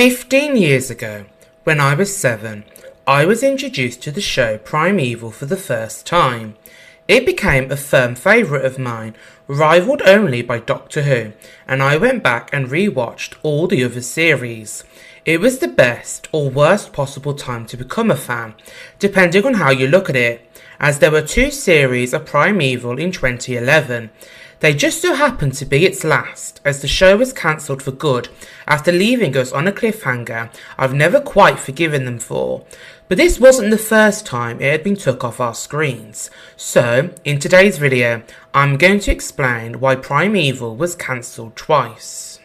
15 years ago, when I was 7, I was introduced to the show Primeval for the first time. It became a firm favourite of mine, rivalled only by Doctor Who, and I went back and rewatched all the other series. It was the best or worst possible time to become a fan, depending on how you look at it, as there were 2 series of Primeval in 2011. They just so happened to be its last, as the show was cancelled for good after leaving us on a cliffhanger I've never quite forgiven them for. But this wasn't the first time it had been took off our screens. So, in today's video, I'm going to explain why Primeval was cancelled twice.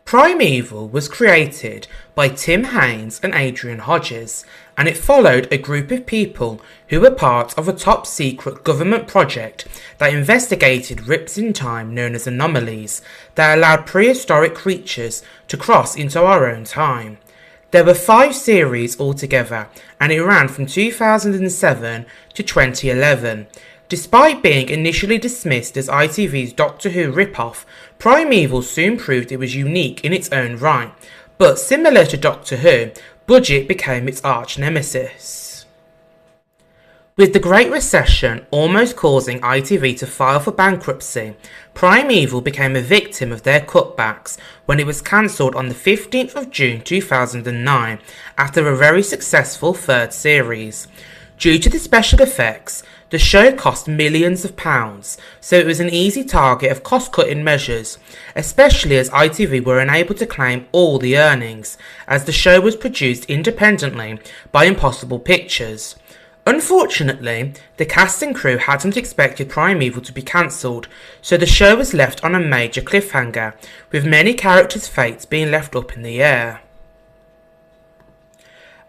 Primeval was created by Tim Haynes and Adrian Hodges, and it followed a group of people who were part of a top-secret government project that investigated rips in time known as anomalies that allowed prehistoric creatures to cross into our own time. There were 5 series altogether, and it ran from 2007 to 2011. Despite being initially dismissed as ITV's Doctor Who rip-off, Primeval soon proved it was unique in its own right, but similar to Doctor Who, budget became its arch-nemesis. With the Great Recession almost causing ITV to file for bankruptcy, Primeval became a victim of their cutbacks when it was cancelled on the 15th of June 2009 after a very successful 3rd series. Due to the special effects, the show cost millions of pounds, so it was an easy target of cost-cutting measures, especially as ITV were unable to claim all the earnings, as the show was produced independently by Impossible Pictures. Unfortunately, the cast and crew hadn't expected Primeval to be cancelled, so the show was left on a major cliffhanger, with many characters' fates being left up in the air.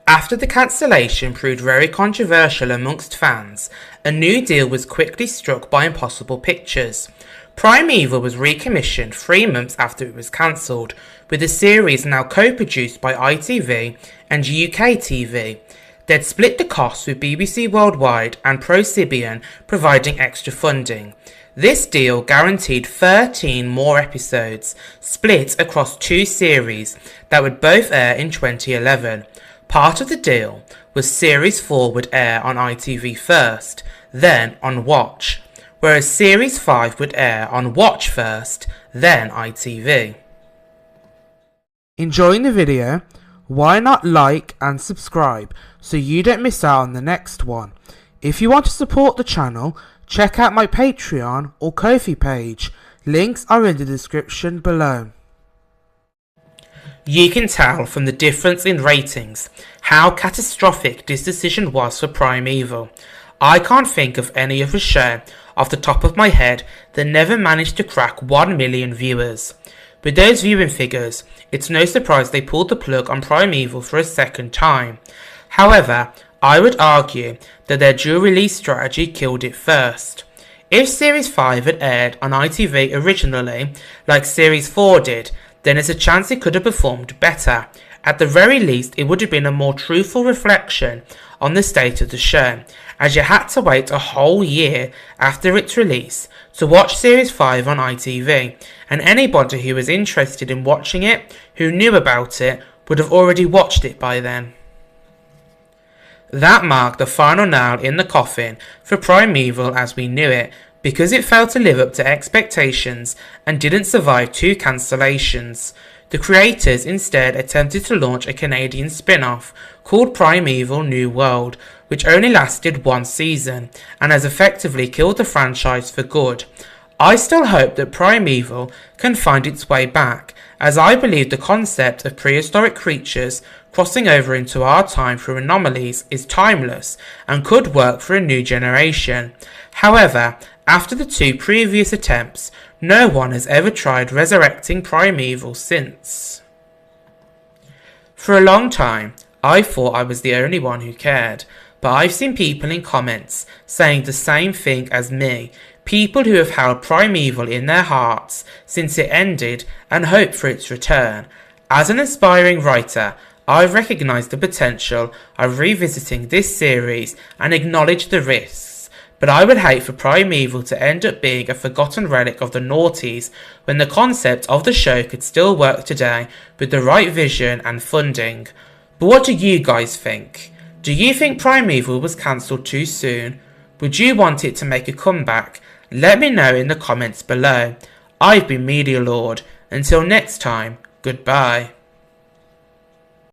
After the cancellation proved very controversial amongst fans, a new deal was quickly struck by Impossible Pictures. Primeval was recommissioned 3 months after it was cancelled, with the series now co-produced by ITV and UK TV. They'd split the costs with BBC Worldwide and Prosibian providing extra funding. This deal guaranteed 13 more episodes, split across 2 series that would both air in 2011. Part of the deal was Series 4 would air on ITV first, then on Watch, whereas Series 5 would air on Watch first, then ITV. Enjoying the video? Why not like and subscribe so you don't miss out on the next one? If you want to support the channel, check out my Patreon or Ko-fi page. Links are in the description below. You can tell from the difference in ratings how catastrophic this decision was for Primeval. I can't think of any other show off the top of my head that never managed to crack 1 million viewers. With those viewing figures, it's no surprise they pulled the plug on Primeval for a second time. However, I would argue that their dual release strategy killed it first. If Series 5 had aired on ITV originally, like Series 4 did, then there's a chance it could have performed better. At the very least, it would have been a more truthful reflection on the state of the show, as you had to wait a whole year after its release to watch Series 5 on ITV, and anybody who was interested in watching it, who knew about it, would have already watched it by then. That marked the final nail in the coffin for Primeval as we knew it, because it failed to live up to expectations and didn't survive 2 cancellations. The creators instead attempted to launch a Canadian spin-off called Primeval New World, which only lasted 1 season and has effectively killed the franchise for good. I still hope that Primeval can find its way back, as I believe the concept of prehistoric creatures crossing over into our time through anomalies is timeless and could work for a new generation. However, after the 2 previous attempts, no one has ever tried resurrecting Primeval since. For a long time, I thought I was the only one who cared, but I've seen people in comments saying the same thing as me, people who have held Primeval in their hearts since it ended and hope for its return. As an aspiring writer, I've recognised the potential of revisiting this series and acknowledged the risks, but but I would hate for Primeval to end up being a forgotten relic of the noughties when the concept of the show could still work today with the right vision and funding. But what do you guys think? Do you think Primeval was cancelled too soon? Would you want it to make a comeback? Let me know in the comments below. I've been Media Lord. Until next time, goodbye.